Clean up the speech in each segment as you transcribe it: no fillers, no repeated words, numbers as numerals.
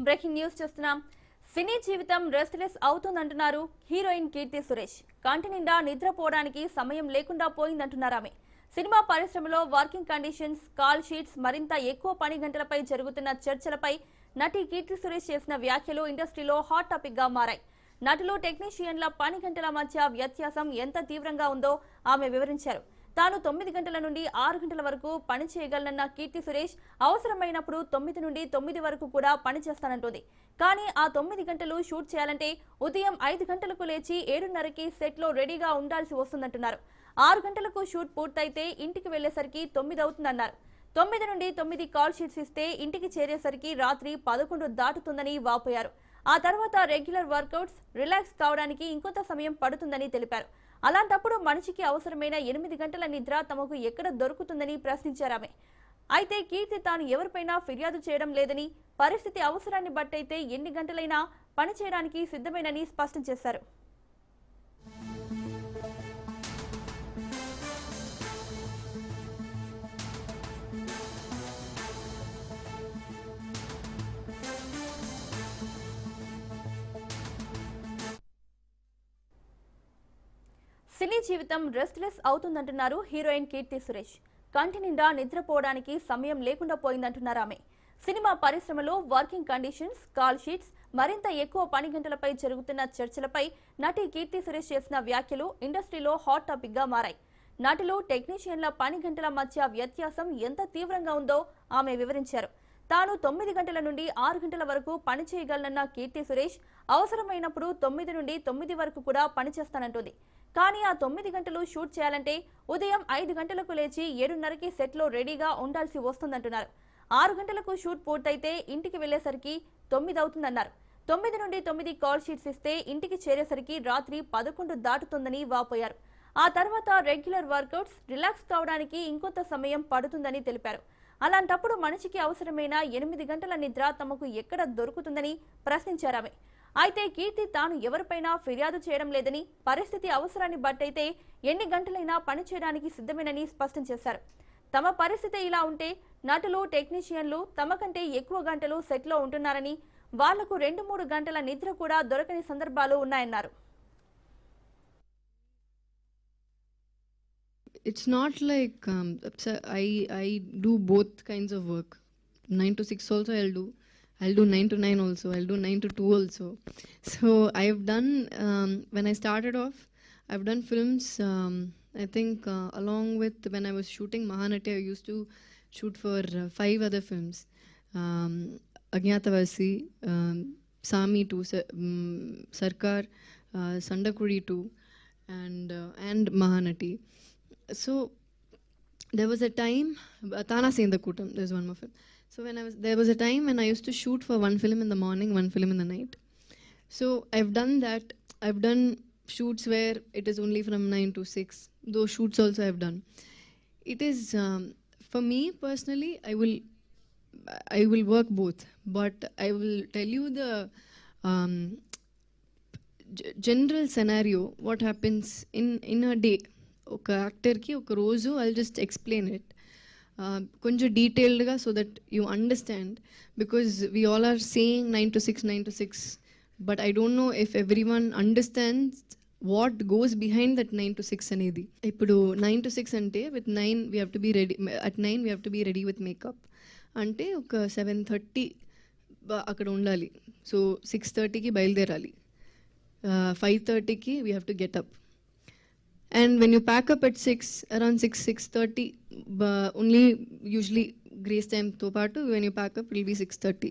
Breaking news చూస్తున్నాం. సినీ జీవితం restless అవుతుందంటున్నారు heroine Keerthy Suresh. కంటి నిండా నిద్రపోవడానికి సమయం లేకుండా పోయిందంటున్నారు ఆమె. సినిమా పరిశ్రమలో వర్కింగ్ కండిషన్స్, కాల్ షీట్స్, మరింత ఎక్కువ పని గంటలపై జరుగుతున్న చర్చలపై నటి కీర్తి సురేష్ చేసిన వ్యాఖ్యలు ఇండస్ట్రీలో హాట్ టాపిక్ గా మారాయి. నటులు, టెక్నీషియన్ల పని గంటల మధ్య వ్యత్యాసం ఎంత తీవ్రంగా ఉందో ఆమె వివరించారు. తాను 9 గంటల నుండి 6 గంటల వరకు పని చేయగలనన్న కీర్తి సురేష్ అవసరమైనప్పుడు 9 నుండి 9 వరకు కూడా పని చేస్తానంటుంది. కానీ ఆ 9 గంటలు షూట్ చేయాలంటే ఉదయం 5 గంటలకు లేచి 7:30కి సెట్లో రెడీగా ఉండాల్సి వస్తుందంటున్నారు. 6 గంటలకు షూట్ పూర్తయితే ఇంటికి వెళ్లేసరికి 9 అవుతుందన్నారు. 9 నుండి 9 కాల్ షీట్స్ ఇస్తే ఇంటికి చేరేసరికి రాత్రి 11 దాటుతుందని వాపోయారు. ఆ తర్వాత రెగ్యులర్ వర్కౌట్స్, రిలాక్స్ కావడానికి ఇంకొంత సమయం పడుతుందని తెలిపారు. అలాంటప్పుడు మనిషికి అవసరమైన 8 గంటల నిద్ర తమకు ఎక్కడ దొరుకుతుందని ప్రశ్నించారామె. అయితే కీర్తి తాను ఎవరిపైనా ఫిర్యాదు చేయడం లేదని, పరిస్థితి అవసరాన్ని బట్టయితే ఎన్ని గంటలైనా పని చేయడానికి సిద్ధమేనని స్పష్టం చేశారు. సినీ జీవితం రెస్ట్లెస్ అవుతుందంటున్నారు హీరోయిన్ కీర్తి సురేష్. కంటి నిండా నిద్రపోవడానికి సమయం లేకుండా పోయిందంటున్నారు ఆమె. సినిమా పరిశ్రమలో వర్కింగ్ కండిషన్స్, కాల్ షీట్స్, మరింత ఎక్కువ పని గంటలపై జరుగుతున్న చర్చలపై నటి కీర్తి సురేష్ చేసిన వ్యాఖ్యలు ఇండస్ట్రీలో హాట్ టాపిక్ గా మారాయి. నటులు, టెక్నీషియన్ల పని గంటల మధ్య వ్యత్యాసం ఎంత తీవ్రంగా ఉందో ఆమె వివరించారు. తాను 9 గంటల నుండి 6 గంటల వరకు పని చేయగలనన్న కీర్తి సురేష్ అవసరమైనప్పుడు 9 నుండి 9 వరకు కూడా పనిచేస్తానంటుంది. కానీ ఆ 9 గంటలు షూట్ చేయాలంటే ఉదయం 5 గంటలకు లేచి 7:30కి సెట్లో రెడీగా ఉండాల్సి వస్తుందంటున్నారు. 6 గంటలకు షూట్ పూర్తయితే ఇంటికి వెళ్లేసరికి 9 అవుతుందన్నారు. 9 నుండి 9 కాల్ షీట్స్ ఇస్తే ఇంటికి చేరేసరికి రాత్రి 11 దాటుతుందని వాపోయారు. ఆ తర్వాత రెగ్యులర్ వర్కౌట్స్, రిలాక్స్ కావడానికి ఇంకొంత సమయం పడుతుందని తెలిపారు. అలాంటప్పుడు మనిషికి అవసరమైన 8 గంటల నిద్ర తమకు ఎక్కడ దొరుకుతుందని ప్రశ్నించారామె. అయితే కీర్తి తాను ఎవరిపైనా ఫిర్యాదు చేయడం లేదని, పరిస్థితి అవసరాన్ని బట్టయితే ఎన్ని గంటలైనా పని చేయడానికి సిద్ధమేనని స్పష్టం చేశారు. తమ పరిస్థితి ఇలా ఉంటే నటులు, టెక్నీషియన్లు తమ కంటే ఎక్కువ గంటలు సెట్లో ఉంటున్నారని, వాళ్లకు 2-3 గంటల నిద్ర కూడా దొరకని సందర్భాలు ఉన్నాయన్నారు. It's not like I do both kinds of work. 9 to 6 also I'll do 9 to 9 also. I'll do 9 to 2 also. So I've done, when I started off, I've done films, I think along with when I was shooting Mahanati, I used to shoot for 5 other films. Agnyatavasi, Sami 2, Sarkar, Sandakuri 2, and Mahanati. So there was a time, Tana Sendakutam, there's one more film. So there was a time when I used to shoot for one film in the morning, one film in the night. So I've done that. I've done shoots where it is only from 9 to 6. Those shoots also I've done. It is, for me personally, I will work both. But I will tell you the general scenario, what happens in a day. ఒక యాక్టర్కి ఒక రోజు I just explain it కొంచెం డీటెయిల్డ్గా so that you understand, because we all are saying 9 to 6, 9 to 6, but I don't know if every one understands what goes behind that 9 to 6 అనేది. ఇప్పుడు 9 to 6 అంటే with 9 we have to be ready, at 9 we have to be ready with makeup. అంటే ఒక 7:30 అక్కడ ఉండాలి. సో 6:30కి బయలుదేరాలి, 5:30కి we have to get up. And when you pack up at 6, around 6:30, only usually grace time to patu, when you pack up it will be 6:30.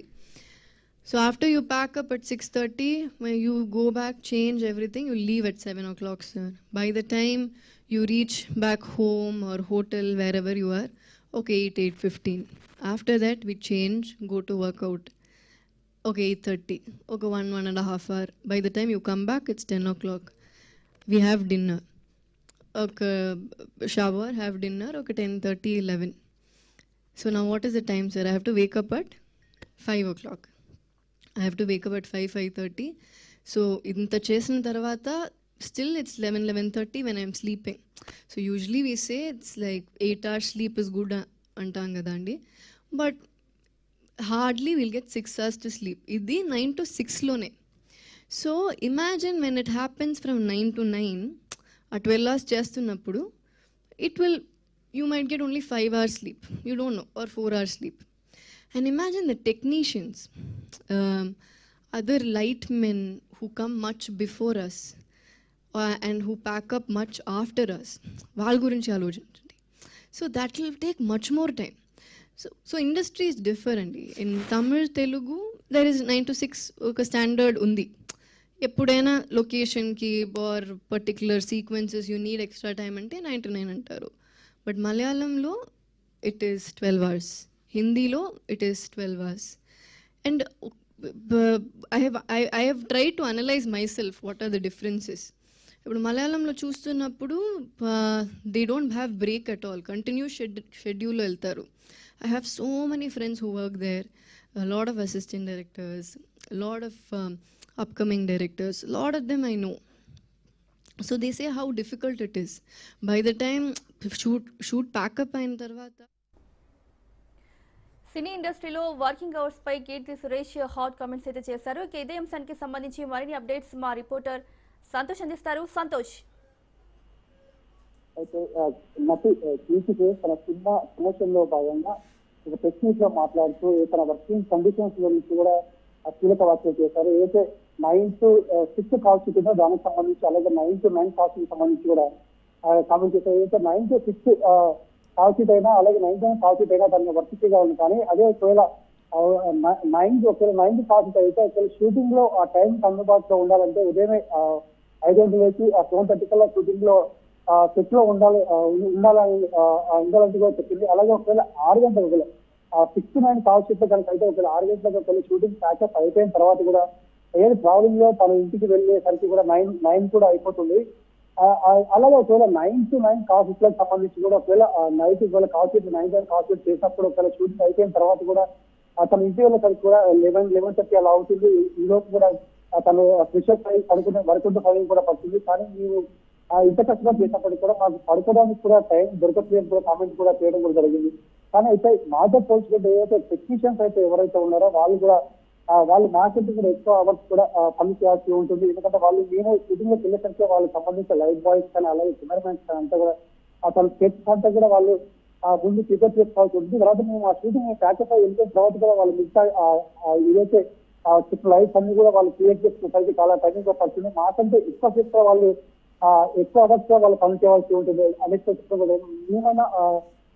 So after you pack up at 6:30, when you go back, change everything, you leave at 7 o'clock, sir. By the time you reach back home or hotel, wherever you are, okay, 8:15. After that, we change, go to workout. Okay, 8:30. Okay, 1.5 hour. By the time you come back, it's 10 o'clock. We have dinner. Okay, shower, have dinner, okay, 10:30, 11. So now what is the time, sir? I have to wake up at 5 o'clock. I have to wake up at 5:30. So inta chesina tarvata still it's 11:30 when I'm sleeping. So usually we say it's like 8 hours sleep is good antam kada andi. But hardly will get 6 hours to sleep. ఇది 9 to 6 లోనే. So imagine when it happens from 9 to 9, ఆ 12 hours చేస్తున్నప్పుడు it will, you might get only 5 hours sleep, you don't know, or 4 hours sleep. And imagine the technicians, other light men who come much before us and who pack up much after us. వాళ్ళ గురించి ఆలోచించండి. So that will take much more time. So industry is different. In Tamil, Telugu, there is 9 to 6 ఒక standard ఉంది. ఎప్పుడైనా లొకేషన్కి or particular sequences you need extra time అంటే 9 to 9 అంటారు. But మలయాళంలో ఇట్ ఈస్ 12 hours, హిందీలో it is 12 hours. And I have try to analyse myself what are the differences. ఇప్పుడు మలయాళంలో చూస్తున్నప్పుడు they don't have break at all, continue షెడ్యూల్లో వెళ్తారు. I have so many friends who work there, a lot of assistant directors, a lot of upcoming directors, a lot of them I know. So they say how difficult it is. By the time shoot pack up అయిన తర్వాత సినీ ఇండస్ట్రీలో working hours పై Keerthy Suresh hot comments అయితే చేశారు. ఇదే అంశానికి సంబంధించి మరిన్ని updates మా రిపోర్టర్ సంతోష్ అందిస్తారు. సంతోష్. అయితే నటి కీర్తికి తన సినిమా ప్రమోషన్లో భాగంగా ఒక టెక్నిక్ లో మాట్లాడుతూ తన వర్కింగ్ కండిషన్స్ గురించి కూడా కీలక వ్యాఖ్యలు చేశారు. ఏదైతే 9 to 6 కాల్ షీట్ ఉందో దానికి సంబంధించి, అలాగే 9 to 9 కాల్ షీట్ సంబంధించి కూడా కామెంట్ చేశారు. ఏదైతే 9 to 6 కాల్ షీట్ అయినా, అలాగే 9 to 9 కాల్ షీట్ అయినా దాన్ని వర్తిగా ఉంది. కానీ అదే ఒకవేళ 9 కాల్ షీట్ అయితే ఒకవేళ షూటింగ్ లో ఆ టైం అందుబాటులో ఉండాలంటే ఉదయమే 5 గంటలు వేసి 7:30 కల్లా షూటింగ్ లో సెట్ లో ఉండాలని కూడా చెప్పింది. అలాగే ఒకవేళ 6 గంటలకు ఒకవేళ 6 to 9 కాల్ షీట్ కనుక అయితే ఒకవేళ 6 గంటలకు ఒకవేళ షూటింగ్ ప్యాకప్ అయిపోయిన తర్వాత కూడా ఏది ట్రావెలింగ్ లో తన ఇంటికి వెళ్ళేసరికి కూడా 9 కూడా అయిపోతుంది. అలాగే ఒకవేళ 9 to 9 కాల్ షీట్ లకు సంబంధించి కూడా ఒకవేళ నైట్ ఒకవేళ call sheet 9 to 9 call sheet చేసినప్పుడు ఒకవేళ షూటింగ్ అయిపోయిన తర్వాత కూడా తన ఇంటి వెళ్ళేసరికి కూడా 11:30 అలా అవుతుంది. ఈ లోపు కూడా తను ఫ్రెషప్ అయి వరకుంటూ సమయం కూడా పడుతుంది. కానీ ನೀವು ఇంత కష్టం చేసినప్పటికీ కూడా మాకు పడుకోవడానికి కూడా టైం దొరకట్లేదు కూడా కామెంట్ కూడా చేయడం కూడా జరిగింది. కానీ అయితే మాతో పోల్చుకుంటే ఏదైతే టెక్నీషియన్స్ అయితే ఎవరైతే ఉన్నారో వాళ్ళు కూడా వాళ్ళు మాకంటే కూడా ఎక్కువ అవర్స్ కూడా పని చేయాల్సి ఉంటుంది. ఎందుకంటే వాళ్ళు నేను షూటింగ్ లో వెళ్ళేసరికి వాళ్ళకి సంబంధించిన లైట్ బాయ్స్ కానీ అలాగే కెమెరామెన్స్ కానీ అంతా కూడా తన స్కెచ్ అంతా కూడా వాళ్ళు ముందు ప్రిపేర్ చేసుకోవాల్సి ఉంటుంది. తర్వాత మేము ఆ షూటింగ్ ప్యాకప్ అయి వెళ్ళిన తర్వాత కూడా వాళ్ళు మిగతా ఏదైతే లైట్స్ అన్ని కూడా వాళ్ళు క్రియేట్ చేసుకునేసరికి చాలా టైమింగ్ పడుతుంది. మాకంటే ఎక్కువ సేపు వాళ్ళు ఎక్కువ అవర్స్ గా వాళ్ళు పని చేయాల్సి ఉంటుంది. అన్ఎక్స్పెక్టెడ్ మేమైనా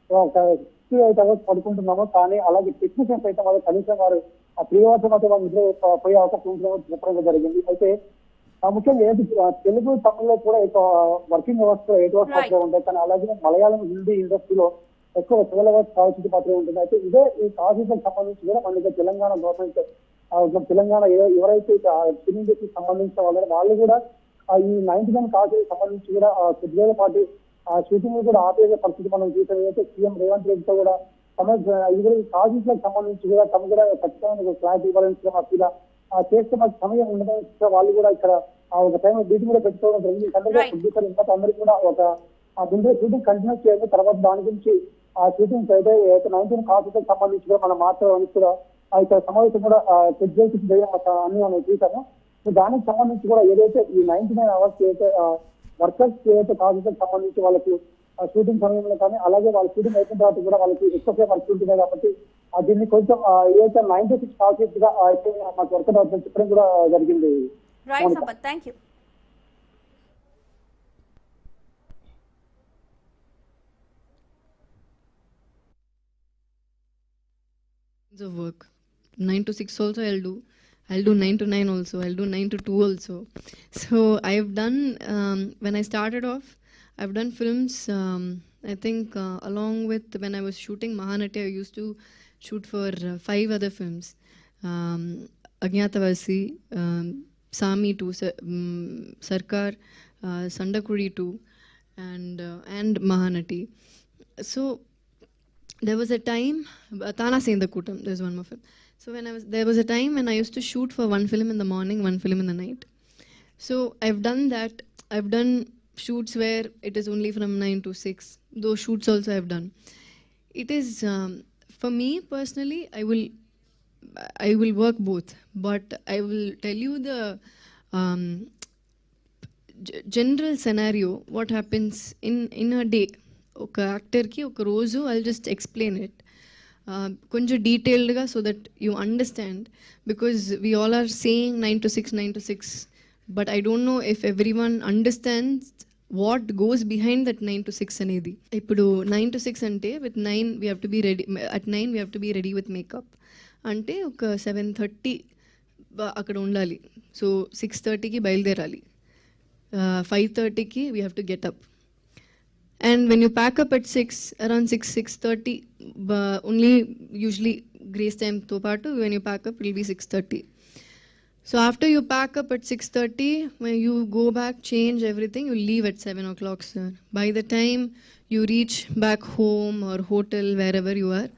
8 hours పడుకుంటున్నాము. కానీ అలాగే టెక్నీషియన్స్ అయితే వాళ్ళు కనీసం వారు ఆ 3 hours మధ్య వాళ్ళు నిద్ర పోయే అవకాశం ఉంటుందని చెప్పడం జరిగింది. అయితే ముఖ్యంగా ఏది తెలుగు తమిళలో కూడా ఎక్కువ వర్కింగ్ అవర్స్ కూడా 8 hours మాత్రమే ఉంటాయి. కానీ అలాగే మలయాళం హిందీ ఇండస్ట్రీలో ఎక్కువ 12 hours కాల్ షీట్ మాత్రమే ఉంటుంది. అయితే ఇదే ఈ కాల్ షీట్లకు సంబంధించి కూడా మనకి తెలంగాణ గవర్నమెంట్ తెలంగాణ ఎవరైతే సినీ ఇండస్ట్రీకి సంబంధించిన వాళ్ళు కూడా ఈ 99 కాల్ షీట్ సంబంధించి కూడా కొద్దిగా పాటు షూటింగ్ కూడా ఆపేసే పరిస్థితి మనం చూసాం. అయితే సీఎం రేవంత్ రెడ్డితో కూడా ఈ కాల్ షీట్లకు సంబంధించి కూడా తమ కూడా ఖచ్చితంగా క్లారిటీ ఇవ్వాలని అసలు చేస్తే మాకు సమయం ఉండడం వాళ్ళు కూడా ఇక్కడ ఒక టైం మీటింగ్ కూడా పెట్టుకోవడం జరిగింది. ప్రొడ్యూసర్ ఇంకా అందరికీ కూడా ఒక ముందే షూటింగ్ కంటిన్యూ చేయాలి. తర్వాత దాని గురించి ఆ షూటింగ్ అయితే 19 కాల్ షీట్లకు సంబంధించి కూడా మనం మాట్లాడడానికి కూడా ఇక్కడ సమావేశం కూడా సెట్ చేసి అన్ని మనం చూసాము. సో దానికి సంబంధించి కూడా ఏదైతే ఈ 99 hours ఏదైతే వర్కర్స్ ఏదైతే కాల్ షీట్లకు సంబంధించి వాళ్ళకి షూటింగ్ సమయంలో కానీ అలాగే వాళ్ళ షూటింగ్ అయిపోయిన తర్వాత కూడా వాళ్ళకి ఎక్కువసేపు వర్క్ ఉంటుంది. కాబట్టి దీన్ని కొంచెం ఏదైతే 9 to 6 కాల్ షీట్స్ గా అయితే మాకు వర్క్ అవుతుంది చెప్పడం కూడా జరిగింది. of work 9 to 6 also I'll do 9 to 9 also, I'll do 9 to 2 also. So I've done when I started off I've done films. I think along with when I was shooting Mahanati, I used to shoot for 5 other films. Agnyatavasi, Sami 2, Sarkar, Sandakudi 2 and Mahanati. So there was a time, Tana Sendakutam, there's one more film. So there was a time when I used to shoot for one film in the morning, one film in the night. So I've done that. I've done shoots where it is only from 9 to 6. Those shoots also I've done. It is, for me personally, I will work both, but I will tell you the um, general scenario, what happens in a day. ఒక యాక్టర్కి ఒక రోజు I'll just explain it. కొంచెం డీటెయిల్డ్గా so that you understand because we all are saying 9 to 6 9 to 6 but I don't know if every one understands what goes behind that 9 to 6 అనేది. ఇప్పుడు 9 to 6 అంటే with 9 we have to be ready, at 9 we have to be ready with makeup. అంటే ఒక 7:30 అక్కడ ఉండాలి. సో 6:30కి బయలుదేరాలి, 5:30కి we have to get up. And when you pack up at 6, around 6:30, only usually grace time to part, when you pack up it will be 6:30. So after you pack up at 6:30, when you go back, change everything, you leave at 7 o'clock, sir. By the time you reach back home or hotel, wherever you are,